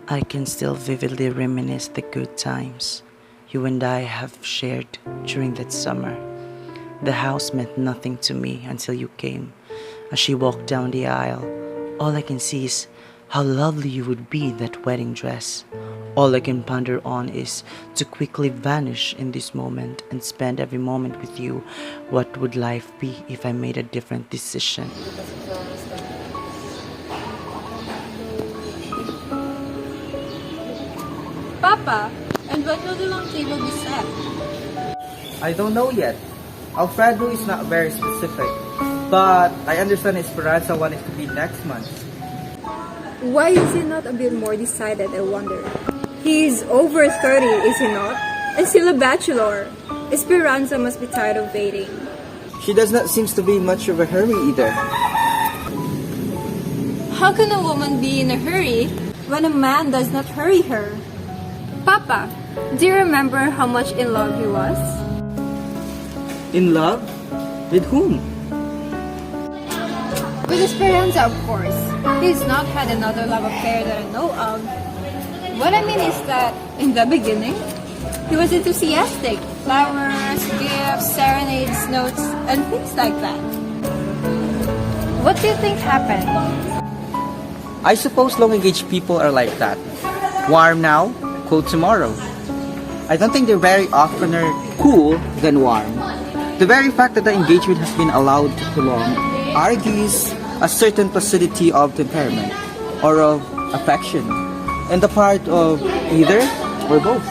I can still vividly reminisce the good times you and I have shared during that summer. The house meant nothing to me until you came. As she walked down the aisle, all I can see is how lovely you would be in that wedding dress. All I can ponder on is to quickly vanish in this moment and spend every moment with you. What would life be if I made a different decision? Papa, and when will the long table be set? I don't know yet. Alfredo is not very specific, but I understand Esperanza wanted to be next month. Why is he not a bit more decided, I wonder? He's over 30, is he not? And still a bachelor. Esperanza must be tired of waiting. She does not seem to be much of a hurry either. How can a woman be in a hurry when a man does not hurry her? Papa, do you remember how much in love he was? In love? With whom? With Esperanza, of course. He's not had another love affair that I know of. What I mean is that, in the beginning, he was enthusiastic. Flowers, gifts, serenades, notes, and things like that. What do you think happened? I suppose long-engaged people are like that. Warm now, cold tomorrow. I don't think they're very oftener cool than warm. The very fact that the engagement has been allowed to prolong argues a certain placidity of temperament or of affection on the part of either or both.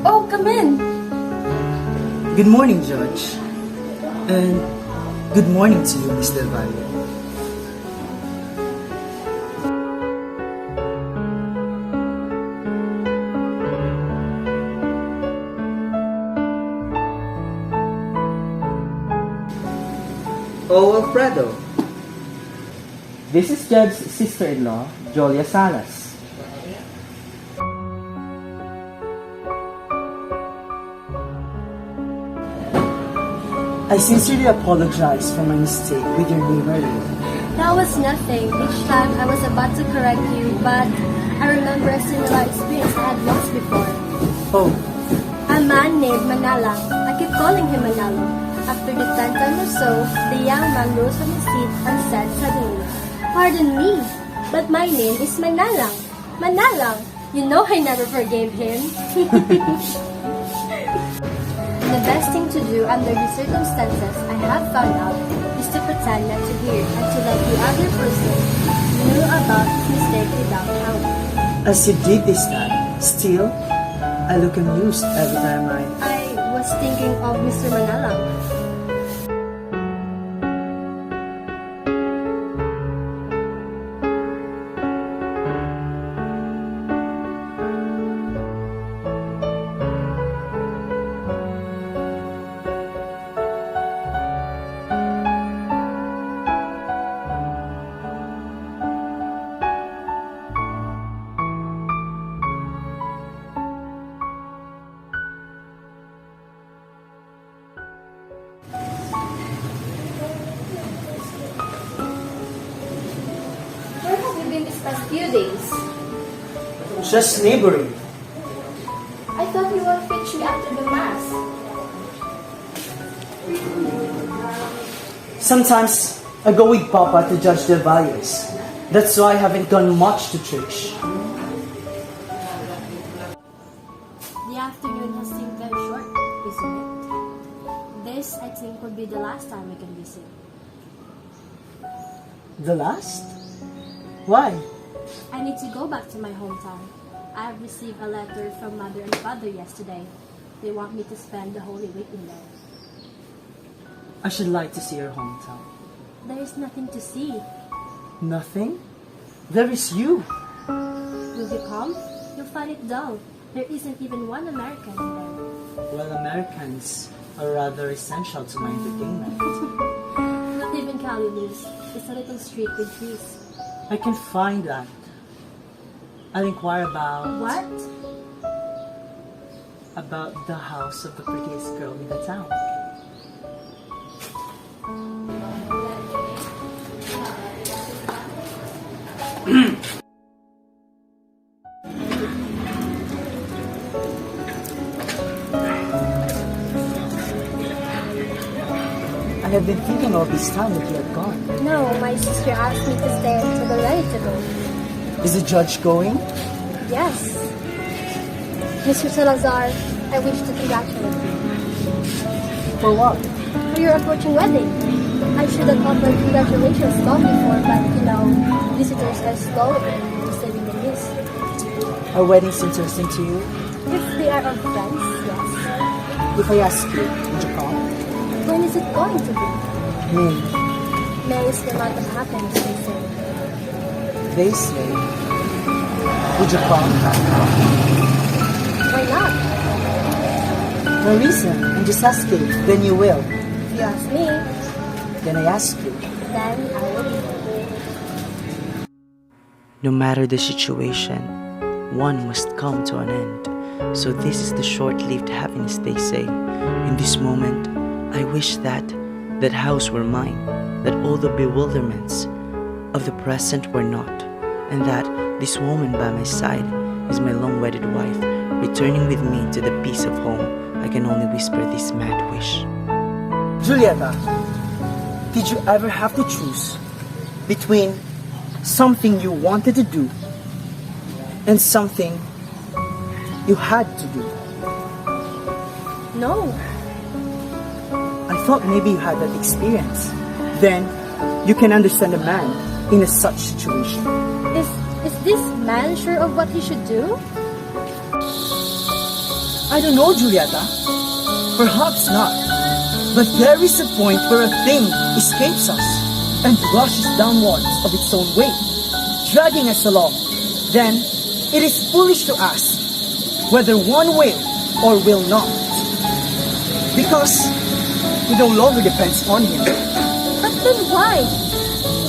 Oh, come in. Good morning, George. And good morning to you, Miss Del Valle. Oh, Alfredo. This is Jed's sister-in-law, Jolia Salas. I sincerely apologize for my mistake with your name earlier. That was nothing. Each time I was about to correct you, but I remember a similar experience I had once before. Oh, A man named Manala. I keep calling him Manalo. After the 10th time or so, the young man rose from his seat and said suddenly, "Pardon me, but my name is Manalang. Manalang! You know I never forgave him." The best thing to do under these circumstances, I have found out, is to pretend not to hear and to let the other person know about his mistake without help. as you did this time, still, I look amused every time I was thinking of Mr. Manalang. Where have you been these past few days? just neighboring. I thought you would fetch me after the mass. Sometimes I go with Papa to Judge Del Valles. That's why I haven't gone much to church. The afternoon has seemed very short, isn't it? This, I think, will be the last time we can visit. The last? Why? I need to go back to my hometown. I have received a letter from Mother and Father yesterday. They want me to spend the Holy Week in there. I should like to see your hometown. There is nothing to see. Nothing? There is you. Will you come? You'll find it dull. There isn't even one American in there. Well, Americans are rather essential to my entertainment. Not even Cali lives. It's a little street with trees. I can find that. I'll inquire about What? the house of the prettiest girl in the town. I have been thinking all this time that you had gone. No, my sister asked me to stay until we're ready to go. Is the judge going? Yes. Mr. Salazar, I wish to congratulate you For what? for your approaching wedding. I should have offered congratulations long before, but visitors are slow in receiving the news. Our wedding's interesting to you? If they are our friends, yes. If I ask you, would you come? When is it going to be? May. May is the month of happiness, they say. They say, would you come? Why not? No reason. I'm just asking. Then you will. If you ask me, Then I ask you. then I will be. No matter the situation, one must come to an end. So this is the short-lived happiness they say. In this moment, I wish that house were mine, that all the bewilderments of the present were not, and that this woman by my side is my long-wedded wife, returning with me to the peace of home. I can only whisper this mad wish. Julieta, did you ever have to choose between something you wanted to do and something you had to do? No. I thought maybe you had that experience. Then you can understand a man in a such situation. Is this man sure of what he should do? I don't know, Julieta. Perhaps not. But there is a point where a thing escapes us and rushes downwards of its own weight, dragging us along. Then it is foolish to ask whether one will or will not. Because it no longer depends on him. But then why?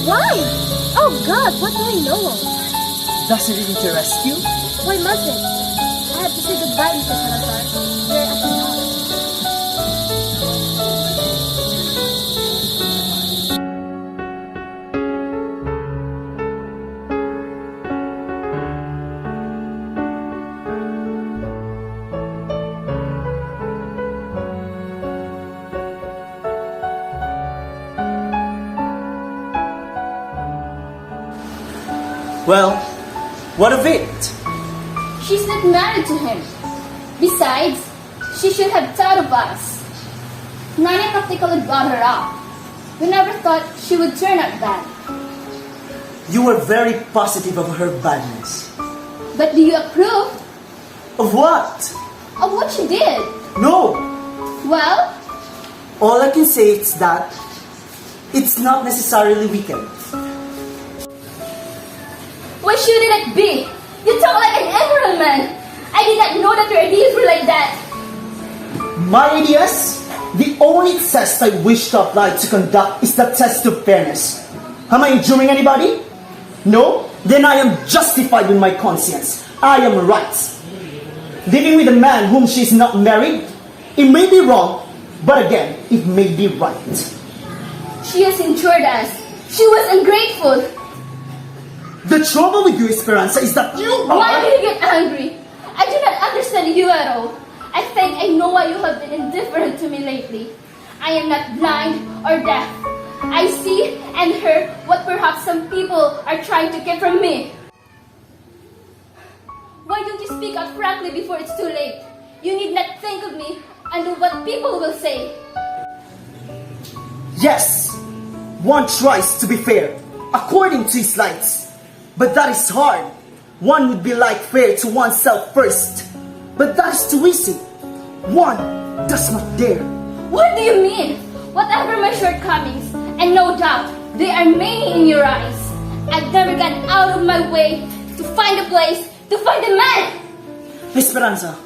Why? Oh God, what do I know of? Does it interest you? Why must it? I have to say goodbye, Mr. Salazar. We're at the house. Well, what of it? She's not married to him. Besides, she should have thought of us. Nanya practically brought her up. We never thought she would turn out bad. You were very positive of her badness. But do you approve Of what? of what she did? No! Well, All I can say is that it's not necessarily wicked. why shouldn't it be? You talk like an emerald man. I did not know that your ideas were like that. My ideas? The only test I wish to apply to conduct is the test of fairness. Am I injuring anybody? No? Then I am justified in my conscience. I am right. Living with a man whom she is not married, it may be wrong, but again, it may be right. She has injured us. She was ungrateful. The trouble with you, Esperanza, is that you Why do are... you get angry? I do not understand you at all. I think I know why you have been indifferent to me lately. I am not blind or deaf. I see and hear what perhaps some people are trying to get from me. Why don't you speak out frankly before it's too late? You need not think of me and do what people will say. Yes, one tries to be fair, according to his lights. But that is hard. One would be like fair to oneself first. But that is too easy. One does not dare. What do you mean? Whatever my shortcomings, and no doubt they are many in your eyes, I've never gone out of my way to find a place, to find a man. Esperanza,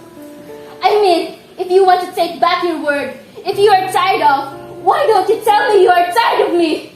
I mean, if you want to take back your word, if you are tired of, why don't you tell me you are tired of me?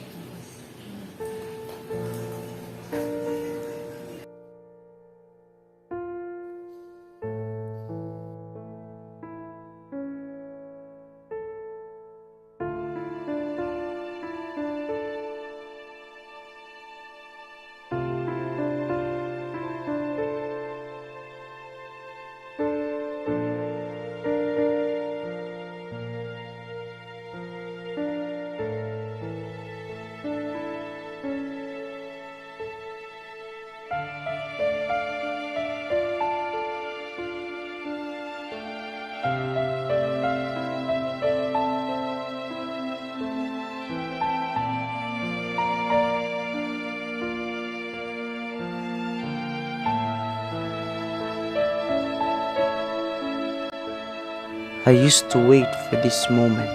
I used to wait for this moment,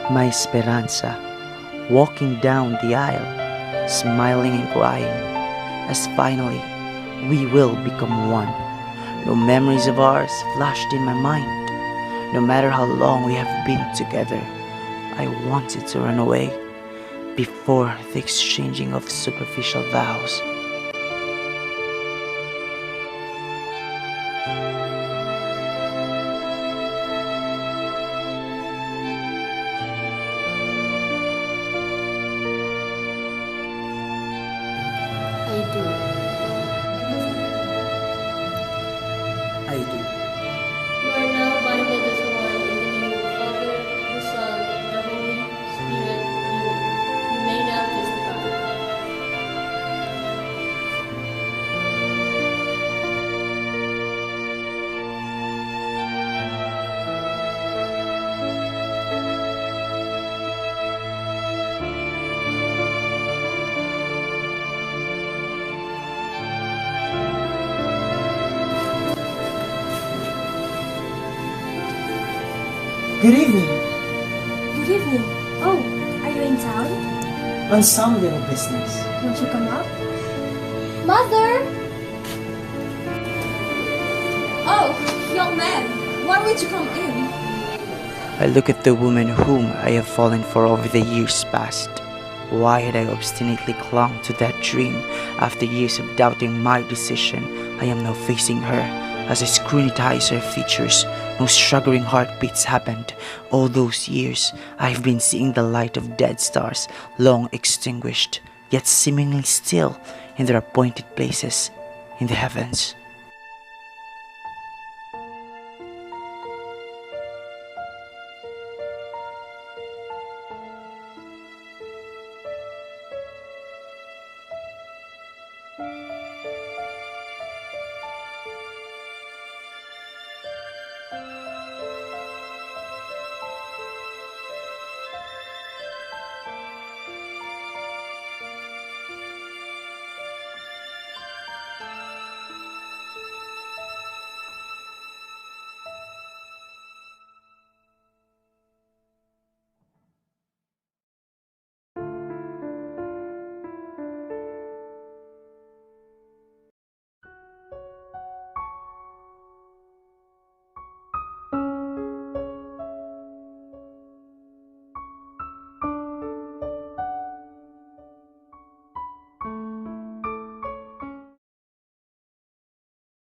my esperanza, walking down the aisle, smiling and crying, as finally we will become one. No memories of ours flashed in my mind. No matter how long we have been together, I wanted to run away before the exchanging of superficial vows. I do. I do. You are now binded as one in the name of the Father, the Son, and the Holy Spirit. You may now testify. Good evening. Good evening. Oh, are you in town? On some little business. Won't you come up? Mother! Oh, young man, why would you come in? I look at the woman whom I have fallen for over the years past. Why had I obstinately clung to that dream after years of doubting my decision? I am now facing her. As I scrutinize her features, no struggling heartbeats happened. All those years, I have been seeing the light of dead stars, long extinguished, yet seemingly still in their appointed places in the heavens.